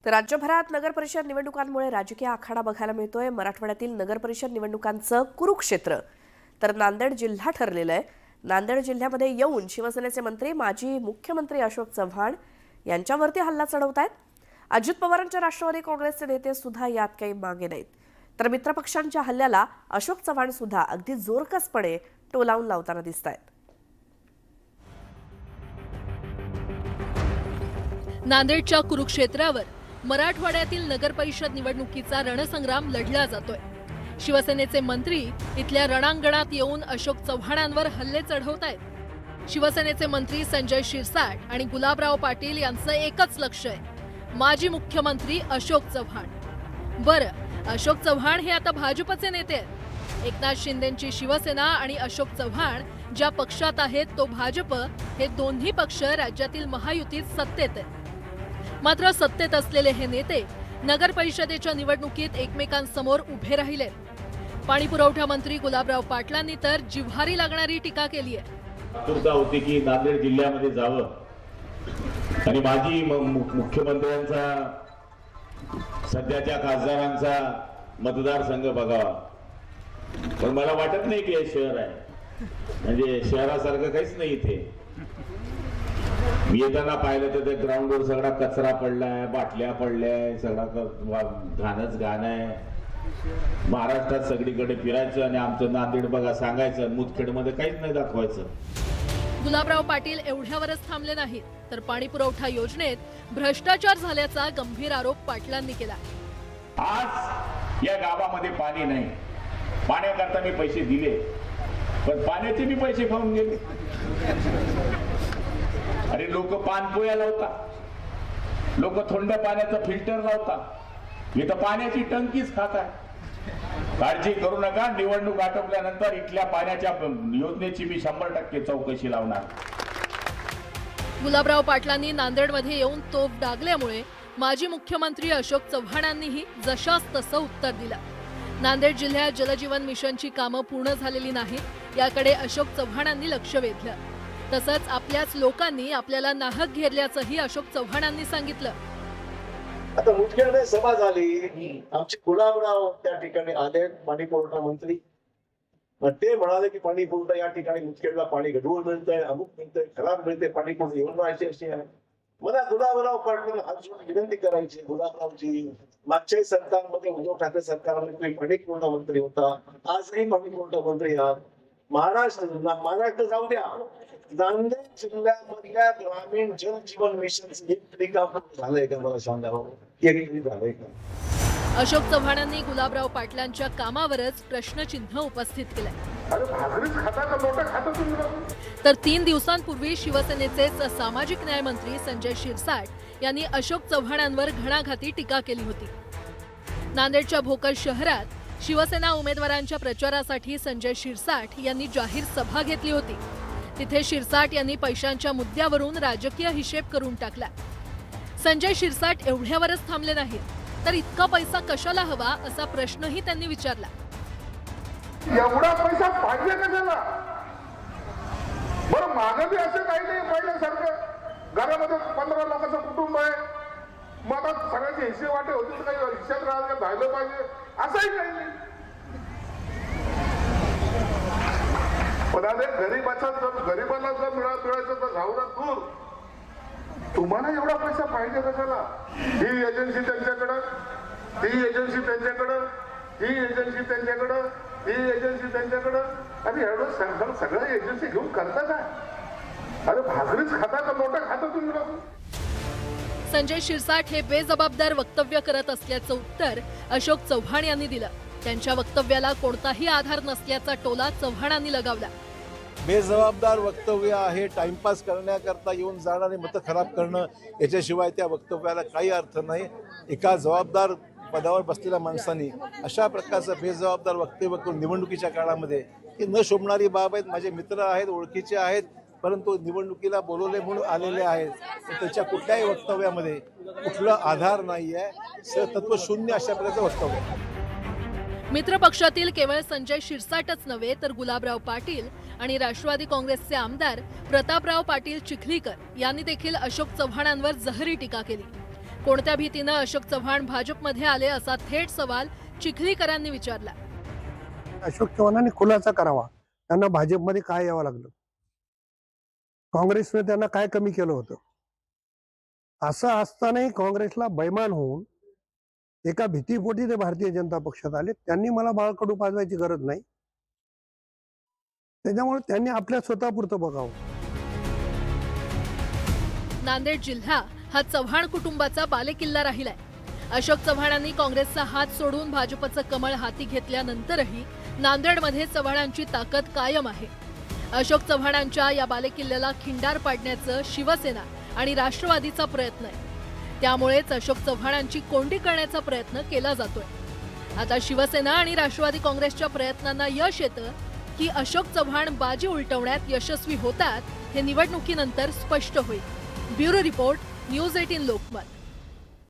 तर राज्यभरात नगरपरिषद निवडणुकांमुळे राजकीय आखाडा बघायला मिळतोय। मराठवाड्यातील नगरपरिषद निवडणुकांचं कुरुक्षेत्र तर नांदेड जिल्हा ठरलेलं आहे। नांदेड जिल्ह्यामध्ये येऊन शिवसेनेचे मंत्री माजी मुख्यमंत्री अशोक चव्हाण यांच्यावरती हल्ला चढवतायत। अजित पवारांच्या राष्ट्रवादी काँग्रेसचे नेते सुद्धा यात काही मागे नाहीत। तर मित्रपक्षांच्या हल्ल्याला अशोक चव्हाण सुद्धा अगदी जोरकसपणे टोलावून लावताना दिसतायत। नांदेडच्या कुरुक्षेत्रावर मराठवाड्यातील नगरपरिषद निवडणुकीचा रणसंग्राम लढला जातोय। शिवसेनेचे मंत्री इथल्या रणांगणात येऊन अशोक चव्हाणांवर हल्ले चढवतायत। शिवसेनेचे मंत्री संजय शिरसाट आणि गुलाबराव पाटील यांचं एकच लक्ष आहे, माजी मुख्यमंत्री अशोक चव्हाण। बरं, अशोक चव्हाण हे आता भाजपचे नेते आहेत। एकनाथ शिंदेंची शिवसेना आणि अशोक चव्हाण ज्या पक्षात आहेत तो भाजप, हे दोन्ही पक्ष राज्यातील महायुतीत सत्तेत आहेत। मात्र सत्तेत असलेले हे नेते नगर परिषदेच्या निवडणुकीत एकमेकांसमोर उभे राहिले। पाणी पुरवठा मंत्री गुलाबराव पाटलांनी तर जिव्हारी लागणारी टीका केली आहे। आतुरता होती की नांदेड जिल्ह्यामध्ये जावं आणि माजी मुख्यमंत्र्यांचा सध्याच्या खासदारांचा मतदारसंघ बघावा, पण मला वाटत नाही की हे शहर आहे, म्हणजे शहरासारखं काहीच नाही इथे। मी येताना पाहिलं तर ते ग्राउंडवर सगळा कचरा पडलाय, बाटल्या पडल्या, सगळा घाणच घाण आहे। महाराष्ट्रात सगळीकडे फिरायचं आणि आमचं नांदेड बघा सांगायचं, मुदखेडमध्ये काहीच नाही दाखवायचं। गुलाबराव पाटील एवढ्यावरच थांबले नाहीत, तर पाणी पुरवठा योजनेत भ्रष्टाचार झाल्याचा गंभीर आरोप पाटलांनी केला। आज या गावामध्ये पाणी नाही, पाण्याकरता मी पैसे दिले, पण पाण्याचे मी पैसे खाऊन गेले। अरे लोक पानपोया लावतात, लोक थंड पाण्याचं फिल्टर लावतात, इथं पाण्याची टंकीच खात आहे। काळजी करू नका, निवडणूक आटोपल्यानंतर इथल्या पाण्याच्या योजनेची मी 100% चौकशी लावणार। गुलाबराव पाटलांनी नांदेडमध्ये येऊन तोफ डागल्यामुळे माजी मुख्यमंत्री अशोक चव्हाणांनीही जशास तसं उत्तर दिलं। नांदेड जिल्ह्यात जलजीवन मिशनची कामं पूर्ण झालेली नाहीत, याकडे अशोक चव्हाणांनी लक्ष वेधलं। तसंच आपल्याच लोकांनी आपल्याला नाहक घेरल्याचंही अशोक चव्हाणांनी सांगितलं। आता मुदखेडमध्ये सभा झाली, आमचे गुलाबराव त्या ठिकाणी आले, पाणी पुरवठा मंत्री। मग ते म्हणाले की पाणी पुरवठा या ठिकाणी मुदखेडला पाणी गढूळ मिळतंय, अमुक मिळतंय, खराब मिळते, पाणी पुरवठा योजना अशी आहे। मला गुलाबराव पाटील हात विनंती करायची, गुलाबरावजी मागच्या सरकारमध्ये उद्धव ठाकरे सरकारमध्ये पाणी पुरवठा मंत्री होता, आजही पाणी पुरवठा मंत्री आहात। महाराष्ट्र जाऊ द्या, नांदेड जिल्ह्यामधल्या ग्रामीण जल जीवन मिशन झालंय का मला सांगावं, झालंय का? अशोक चव्हाणांनी गुलाबराव पाटलांच्या कामावरच प्रश्नचिन्ह उपस्थित केलंय। तर 3 दिवसांपूर्वी शिवसेनेचेच सामाजिक न्याय मंत्री संजय शिरसाट यांनी अशोक चव्हाणांवर घणाघाती टीका केली होती। नांदेडच्या भोकर शहरात शिवसेना उमेदवारांच्या प्रचारासाठी संजय शिरसाट यांनी जाहीर सभा घेतली होती। तिथे शिरसाट यांनी पैशांच्या मुद्द्यावरून राजकीय हिशेब करून टाकला। संजय शिरसाट एवढ्यावरच थांबले नाहीत, तर इतका पैसा कशाला हवा असा प्रश्नही त्यांनी विचारला। एवढा पैसा पाहिजे कशाला? बरं मागं बी असं काही नाही पहिल्यासारखं, घरामध्ये 15 लोकांचं कुटुंब आहे, मग आता सगळ्याचे हिस्से वाटे होते तर काही हिस्सात राहायला पाहिजे असंही काही नाही। पण गरीबाला जर मिळायचं तर जाऊ ना दूर, तुम्हाला एवढा पैसा पाहिजे कशाला? ही एजन्सी त्यांच्याकडं, ती एजन्सी त्यांच्याकडं, ही एजन्सी त्यांच्याकडं, ही एजन्सी त्यांच्याकडं, आणि एवढं सरकार सगळ्या एजन्सी घेऊन करता काय? अरे भाकरीच खाता का नोटा खाता तुम्ही लोक? संजय शिरसाट हे बेजबाबदार वक्तव्य करत असल्याचं उत्तर अशोक चव्हाण यांनी दिलं। त्यांच्या वक्तव्याला कोणताही आधार नसल्याचा टोला चव्हाणांनी लगावला। बेजबाबदार वक्तव्य आहे, टाइमपास करण्याकरता येऊन जाणारे मतं खराब करणं, याच्याशिवाय त्या वक्तव्याला काही अर्थ नाही। एका जबाबदार पदावर बसलेल्या माणसांनी अशा प्रकारचं बेजबाबदार वक्तव्य करून निवडणुकीच्या काळामध्ये ही न शोभणारी बाब आहेत। माझे मित्र आहेत, ओळखीचे आहेत, परंतु निवडणुकीला बोलवले म्हणून आलेले आहेत, त्याच्या कुठल्याही वक्तव्यामध्ये कुठला आधार नाही आहे, तत्वशून्य अशा प्रकारचं वक्तव्य। मित्र पक्षातील केवळ संजय शिरसाटच नव्हे, तर गुलाबराव पाटील आणि राष्ट्रवादी काँग्रेसचे आमदार प्रतापराव पाटील चिखलीकर यांनी देखील अशोक चव्हाणांवर जहरी टीका केली। कोणत्या भीतीनं अशोक चव्हाण भाजपमध्ये आले असा थेट सवाल चिखलीकरांनी विचारला. अशोक चव्हाणांनी खुलासा करावा, त्यांना भाजपमध्ये काय यावं लागलं, काँग्रेसने त्यांना काय कमी केलं होतं. असं असतानाही काँग्रेसला बैमान होऊन एका भीतीपोटी ते भारतीय जनता पक्षात आले. त्यांनी मला बाळकडू पाजवायची गरज नाही, त्याच्यामुळे त्यांनी आपल्या स्वतःपुरतं बघावं. नांदेड जिल्हा हा चव्हाण कुटुंबाचा बालेकिल्ला राहिलाय. अशोक चव्हाणांनी काँग्रेसचा हात सोडून भाजपचं कमळ हाती घेतल्यानंतरही नांदेडमध्ये चव्हाणांची ताकद कायम आहे. अशोक चव्हाणांच्या या बालेकिल्ल्याला खिंडार पाडण्याचं शिवसेना आणि राष्ट्रवादीचा प्रयत्न आहे. त्यामुळेच अशोक चव्हाणांची कोंडी करण्याचा प्रयत्न केला जातोय. आता शिवसेना आणि राष्ट्रवादी काँग्रेसच्या प्रयत्नांना यश येतं की अशोक चव्हाण बाजी उलटवण्यात यशस्वी होतात हे निवडणुकीनंतर स्पष्ट होईल. Bureau report, news 18 Lokmat.